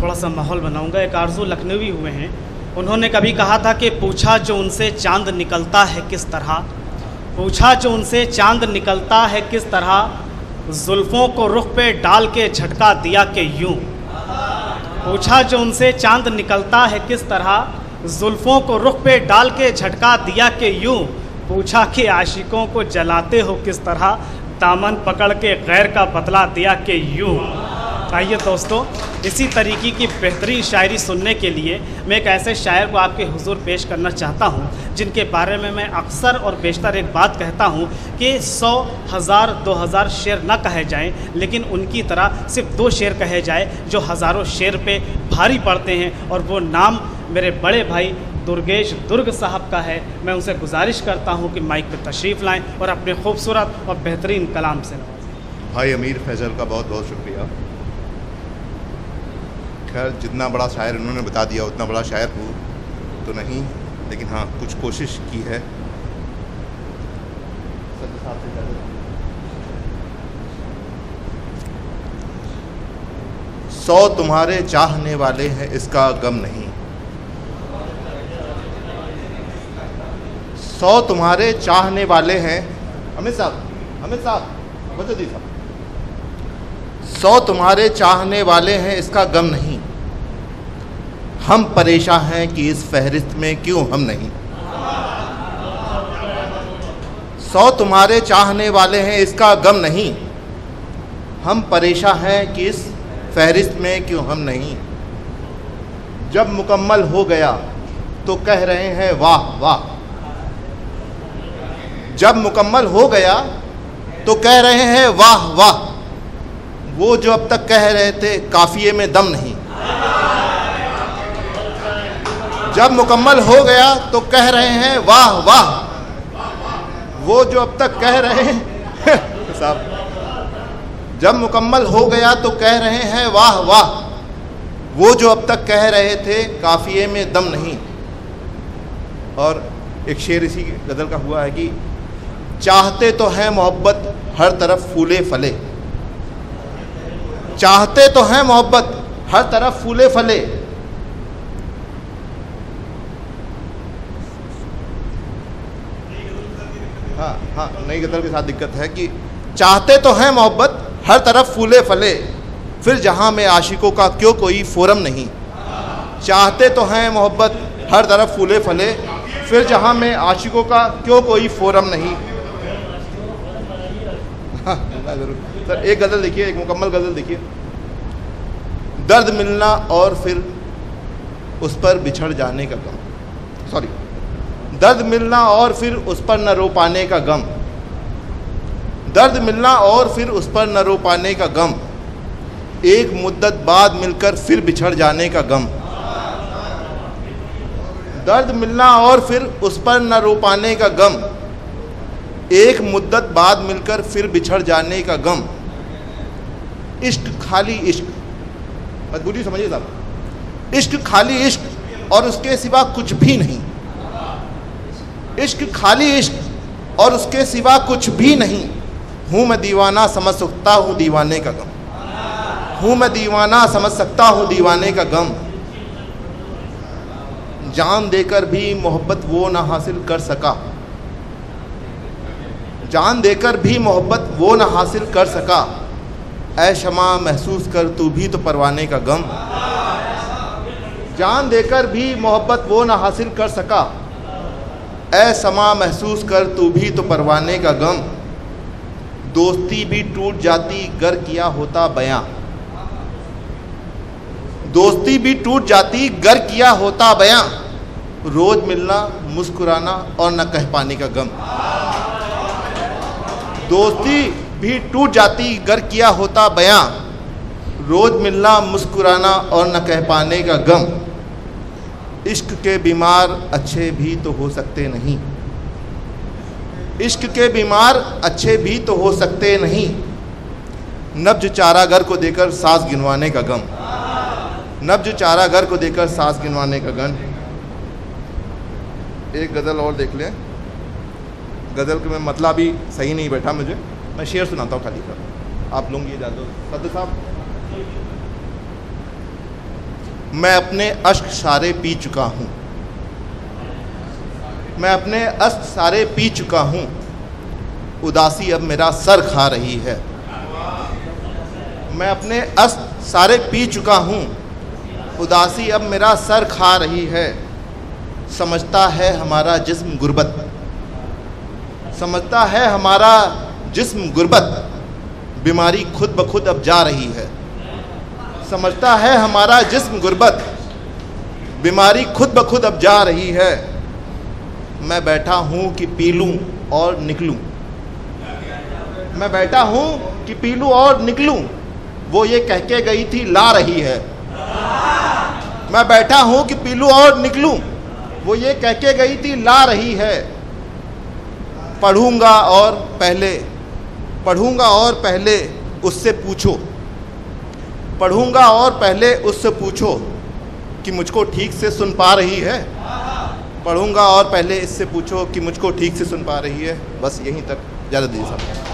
थोड़ा सा माहौल बनाऊंगा। एक आरज़ू लखनवी हुए हैं, उन्होंने कभी कहा था कि पूछा जो उनसे चांद निकलता है किस तरह, पूछा जो उनसे चांद निकलता है किस तरह, जुल्फ़ों को रुख पे डाल के झटका दिया कि यूं। पूछा जो उनसे चांद निकलता है किस तरह, जुल्फ़ों को रुख पे डाल के झटका दिया कि यूं। पूछा कि आशिकों को जलाते हो किस तरह, दामन पकड़ के गैर का बदला दिया कि यूं। आइए दोस्तों, इसी तरीके की बेहतरीन शायरी सुनने के लिए मैं एक ऐसे शायर को आपके हुजूर पेश करना चाहता हूं, जिनके बारे में मैं अक्सर और बेशतर एक बात कहता हूं कि 100, 1000, 2000 शेर न कहे जाएं, लेकिन उनकी तरह सिर्फ 2 शेर कहे जाए जो हज़ारों शेर पे भारी पड़ते हैं। और वो नाम मेरे बड़े भाई दुर्गेश दुर्ग साहब का है। मैं उनसे गुजारिश करता हूं कि माइक पे तशरीफ़ लाएं और अपने खूबसूरत और बेहतरीन कलाम से नवाजें। भाई अमीर फैज़ल का बहुत बहुत शुक्रिया। खैर, जितना बड़ा शायर उन्होंने बता दिया उतना बड़ा शायर हूँ तो नहीं, लेकिन हाँ कुछ कोशिश की है। सौ तुम्हारे चाहने वाले हैं इसका गम नहीं, 100 तुम्हारे चाहने वाले हैं। अमित साहब वजदी साहब, 100 तुम्हारे चाहने वाले हैं इसका गम नहीं, हम परेशान हैं कि इस फहरिस्त में क्यों हम नहीं। 100 तुम्हारे चाहने वाले हैं इसका गम नहीं, हम परेशान हैं कि इस फहरिस्त में क्यों हम नहीं। जब मुकम्मल हो गया तो कह रहे हैं वाह वाह, जब मुकम्मल हो गया तो कह रहे हैं वाह वाह, वो जो अब तक कह रहे थे काफिये में दम नहीं। जब मुकम्मल हो गया तो कह रहे हैं वाह वाह, वो जो अब तक कह रहे हैं साहब, जब मुकम्मल हो गया तो कह रहे हैं वाह वाह, वो जो अब तक कह रहे थे काफिये में दम नहीं। और एक शेर इसी गज़ल का हुआ है कि चाहते तो हैं मोहब्बत हर तरफ फूले फले, चाहते तो हैं मोहब्बत हर तरफ फूले फले, हाँ नई गज़ल के साथ दिक्कत है कि चाहते तो हैं मोहब्बत हर तरफ फूले फले, फिर जहां में आशिकों का क्यों कोई फोरम नहीं। चाहते तो हैं मोहब्बत हर तरफ फूले फले, फिर जहां में आशिकों का क्यों कोई फोरम नहीं। हाँ जरूर सर, एक गज़ल देखिए, एक मुकम्मल गज़ल देखिए। दर्द मिलना और फिर उस पर बिछड़ जाने का गम, सॉरी, दर्द मिलना और फिर उस पर न रो पाने का गम, दर्द मिलना और फिर उस पर न रो पाने का गम, एक मुद्दत बाद मिलकर फिर बिछड़ जाने का गम। दर्द मिलना और फिर उस पर न रो पाने का गम, एक मुद्दत बाद मिलकर फिर बिछड़ जाने का गम। इश्क खाली इश्क, मजबूरी समझिए साहब, इश्क खाली इश्क और उसके सिवा कुछ भी नहीं। इश्क खाली इश्क और उसके सिवा कुछ भी नहीं, हूँ मैं दीवाना समझ सकता हूँ दीवाने का गम, हूँ मैं दीवाना समझ सकता हूँ दीवाने का गम। जान देकर भी मोहब्बत वो ना हासिल कर सका, जान देकर भी मोहब्बत वो ना हासिल कर सका, ऐ शमा महसूस कर तू भी तो परवाने का गम। जान देकर भी मोहब्बत वो ना हासिल कर सका, ऐ समा महसूस कर तू भी तो परवाने का गम। दोस्ती भी टूट जाती गर किया होता बयां, दोस्ती भी टूट जाती गर किया होता बयां, रोज मिलना मुस्कुराना और न कह पाने का गम। दोस्ती भी टूट जाती गर किया होता बयां, रोज मिलना मुस्कुराना और न कह पाने का गम। इश्क के बीमार अच्छे भी तो हो सकते नहीं, इश्क के बीमार अच्छे भी तो हो सकते नहीं, नब्ज चारागर को देकर सांस गिनवाने का गम, नब्ज चारागर को देकर सांस गिनवाने का गम। एक गज़ल और देख लें, गज़ल के में मतलब भी सही नहीं बैठा मुझे, मैं शेर सुनाता हूँ खाली कर, आप लोग ये जान दो। सद साहब मैं अपने अश्क सारे पी चुका हूँ, मैं अपने अश्क सारे पी चुका हूँ, उदासी अब मेरा सर खा रही है। मैं अपने अश्क सारे पी चुका हूँ, उदासी अब मेरा सर खा रही है। समझता है हमारा जिस्म गुर्बत, समझता है हमारा जिस्म गुर्बत, बीमारी खुद ब खुद अब जा रही है। समझता है हमारा जिस्म गुर्बत, बीमारी खुद ब खुद अब जा रही है। मैं बैठा हूँ कि पी लूँ और निकलूँ, मैं बैठा हूँ कि पी लूँ और निकलूँ, वो ये कह के गई थी ला रही है। मैं बैठा हूँ कि पी लूँ और निकलूँ, वो ये कह के गई थी ला रही है। पढ़ूंगा और पहले उससे पूछो, पढ़ूंगा और पहले उससे पूछो कि मुझको ठीक से सुन पा रही है। पढ़ूंगा और पहले इससे पूछो कि मुझको ठीक से सुन पा रही है। बस यहीं तक, ज़्यादा दीजिए साहब।